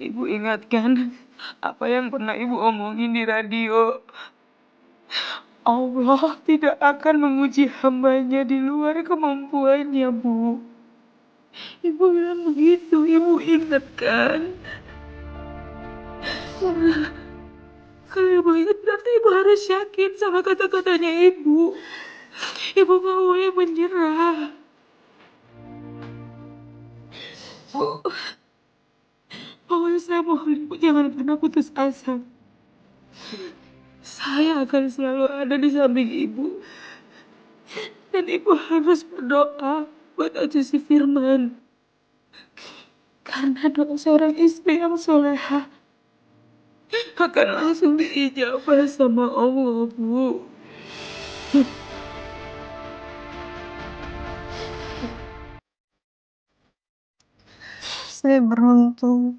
Ibu ingatkan apa yang pernah Ibu omongin di radio. Allah tidak akan menguji hambanya di luar kemampuannya, Bu. Ibu bilang begitu, Ibu ingat kan? Kalau Ibu ingat berarti Ibu harus yakin sama kata-katanya Ibu. Ibu gak boleh menyerah. Bu, pokoknya saya mohon Ibu jangan pernah putus asa. Saya akan selalu ada di samping Ibu. Dan Ibu harus berdoa buat Acu si Firman. Karena doa seorang istri yang soleha akan langsung diijabah sama Allah, Bu. Saya beruntung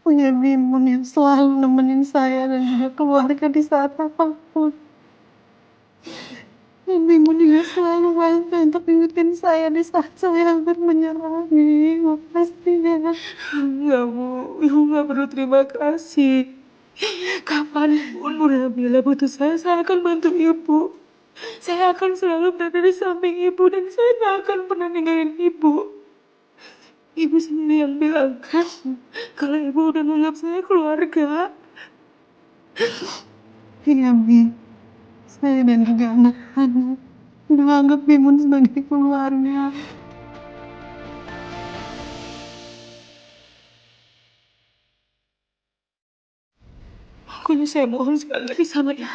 punya Bimun yang selalu nemenin saya dan juga keluarga di saat apapun. Dan Bimun juga selalu bantu untuk ingetin saya di saat saya hampir menyerah. Makasih ya. Enggak, Bu. Ibu nggak perlu terima kasih. Kapanpun Bu Nabila butuh saya akan bantu Ibu. Saya akan selalu berada di samping Ibu dan saya nggak akan pernah ninggalin Ibu. Ibu sendiri yang bilang kan kalau Ibu udah menganggap saya keluarga. Iya, Bi. Saya dan juga anak-anak udah anggap Bimun sebagai keluarga. Pokoknya saya mohon sekali lagi sama Ibu.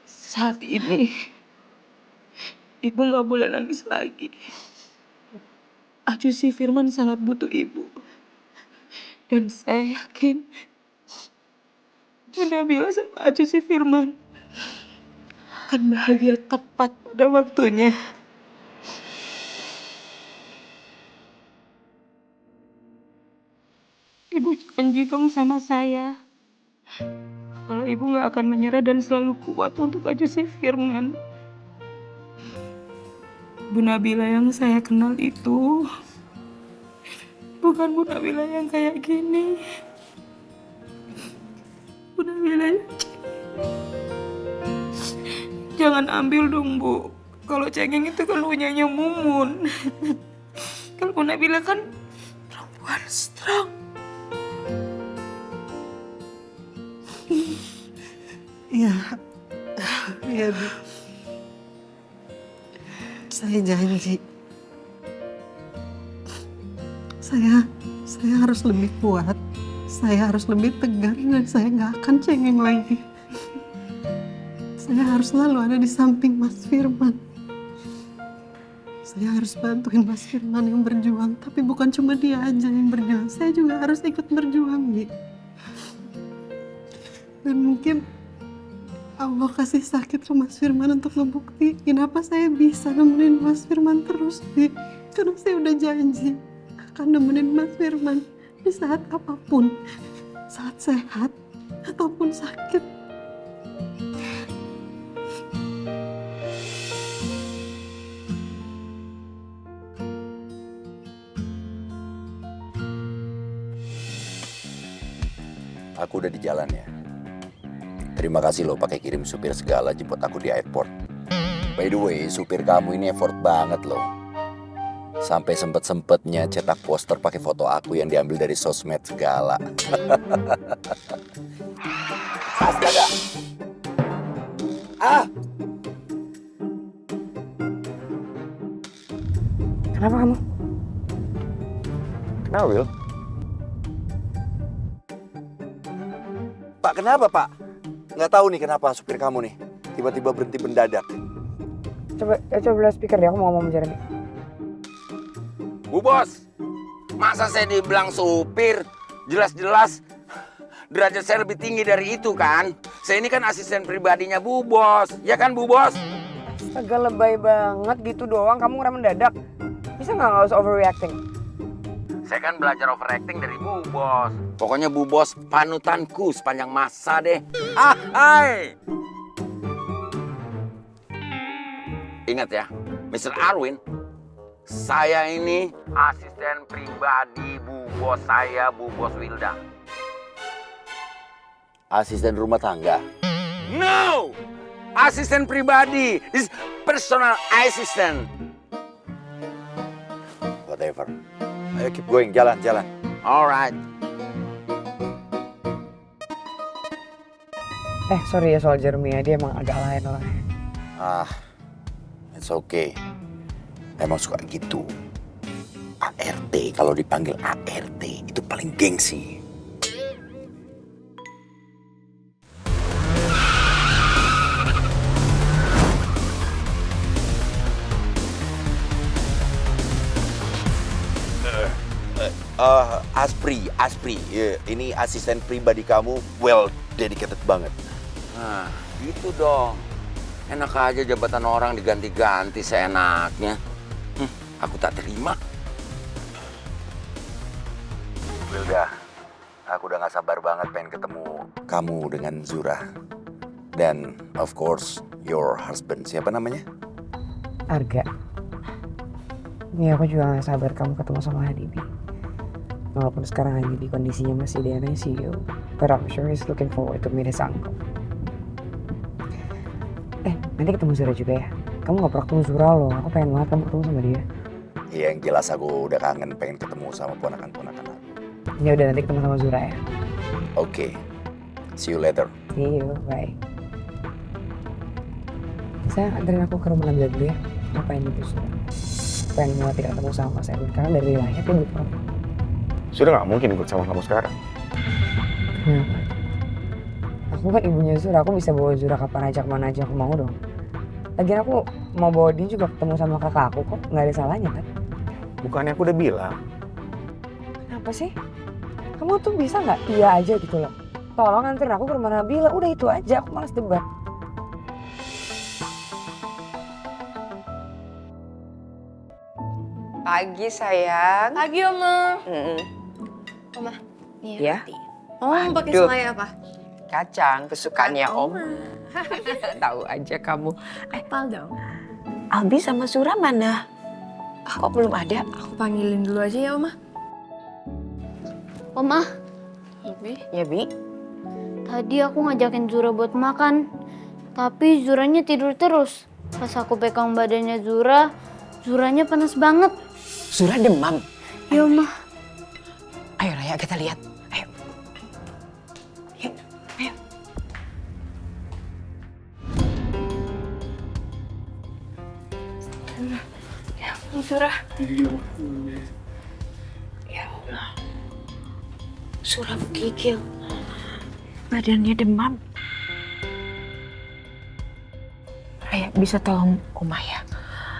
Saat ini Ibu nggak boleh nangis lagi. Acu si Firman sangat butuh Ibu. Dan saya yakin Nabila sama Acu si Firman akan bahagia tepat pada waktunya. Ibu janji dong sama saya kalau Ibu nggak akan menyerah dan selalu kuat untuk Acu si Firman. Bu Nabila yang saya kenal itu bukan Bu Nabila yang kayak gini. Bu Nabila, jangan ambil dong, Bu. Kalau cengeng itu kan punyanya Mumun. Kalau Bu Nabila kan perempuan strong. Iya, iya, Bi. Saya janji. Saya harus lebih kuat. Saya harus lebih tegar dan saya nggak akan cengeng lagi. Saya harus selalu ada di samping Mas Firman. Saya harus bantuin Mas Firman yang berjuang, tapi bukan cuma dia aja yang berjuang. Saya juga harus ikut berjuang, Bi. Dan mungkin Allah kasih sakit ke Mas Firman untuk ngebuktiin apa saya bisa nemenin Mas Firman terus, Bi. Karena saya udah janji akan nemenin Mas Firman di saat apapun, saat sehat ataupun sakit. Aku udah di jalan ya. Terima kasih loh pakai kirim supir segala jemput aku di airport. By the way, supir kamu ini effort banget loh. Sampai sempet-sempetnya cetak poster pakai foto aku yang diambil dari sosmed segala. Astaga. Ah. Kenapa kamu? Kenapa, Will? Pak, kenapa, Pak? Nggak tahu nih kenapa supir kamu nih tiba-tiba berhenti mendadak. Coba speaker deh, aku mau ngomong sama Jeremy. Bu Bos, masa saya dibilang supir? Jelas-jelas derajat saya lebih tinggi dari itu kan? Saya ini kan asisten pribadinya Bu Bos, ya kan Bu Bos? Astaga, lebay banget gitu doang, kamu ngerem mendadak. Bisa nggak usah overreacting? Saya kan belajar overacting dari Bu Bos. Pokoknya Bu Bos panutanku sepanjang masa deh. Hai. Ingat ya, Mr. Arwin, saya ini asisten pribadi Bu bos saya, Bu Bos Wilda. Asisten rumah tangga. No! Asisten pribadi. This personal assistant. Whatever. Ayo keep going, jalan. Alright. Sorry ya soal Jeremy ya, dia emang agak lain orangnya. It's okay. Emang suka gitu. ART, kalau dipanggil ART itu paling gengsi. Aspri, ini asisten pribadi kamu well dedicated banget. Nah, gitu dong. Enak aja jabatan orang diganti-ganti seenaknya. Aku tak terima. Wilda, aku udah gak sabar banget pengen ketemu kamu dengan Zura. Dan of course, your husband. Siapa namanya? Arga. Ini aku juga gak sabar kamu ketemu sama Hadibi. Walaupun sekarang Hadibi kondisinya masih di ICU, but I'm sure he's looking forward to meet his uncle. Nanti ketemu Zura juga ya. Kamu gak pernah ketemu Zura loh. Aku pengen banget kamu ketemu sama dia. Iya, yang jelas aku udah kangen pengen ketemu sama ponakan-ponakan aku. Ya udah, nanti ketemu sama Zura ya. Oke. See you later. See you, bye. Saya anterin aku ke rumah Nabila dulu ya. Aku pengen gitu Zura. Pengen mau ketemu sama Mas Erwin. Karena dari lahir dia belum pernah. Sudah nggak mungkin ikut sama kamu sekarang. Kenapa? Aku kan ibunya Zura, aku bisa bawa Zura kapan aja, kemana aja aku mau dong. Lagian aku mau bawa dia juga ketemu sama kakak aku kok, nggak ada salahnya kan? Bukannya aku udah bilang. Kenapa sih? Kamu tuh bisa nggak iya aja gitu loh? Tolong anterin aku ke rumah Nabila, udah itu aja, aku malas debat. Pagi sayang. Pagi Oma. Oma, nih Ya? roti. Om pakai Aduh. selai apa? Kacang kesukaannya Om. Tahu aja kamu. Apal dong. Albi sama Sura mana? Kok belum ada? Aku panggilin dulu aja ya Oma. Oma, Ya Bi. tadi aku ngajakin Zura buat makan. Tapi Zuranya tidur terus. Pas aku pegang badannya Zura, Zuranya panas banget. Sura demam. Ya Oma. Ayo Raya kita lihat. Ayo. Yuk, ayo. Zura. Ya Allah. Sura menggigil. Badannya demam. Raya bisa tolong Oma ya.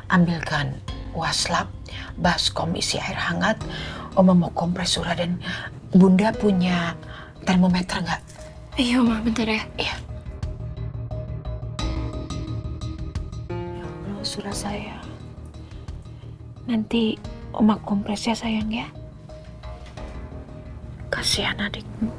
Ambilkan waslap, baskom isi air hangat. Oma mau kompres Sura dan Bunda punya termometer nggak? Iya Oma, bentar ya. Iya. Ya Allah, Sura sayang. Nanti Oma kompres ya sayang ya. Kasihan adikmu.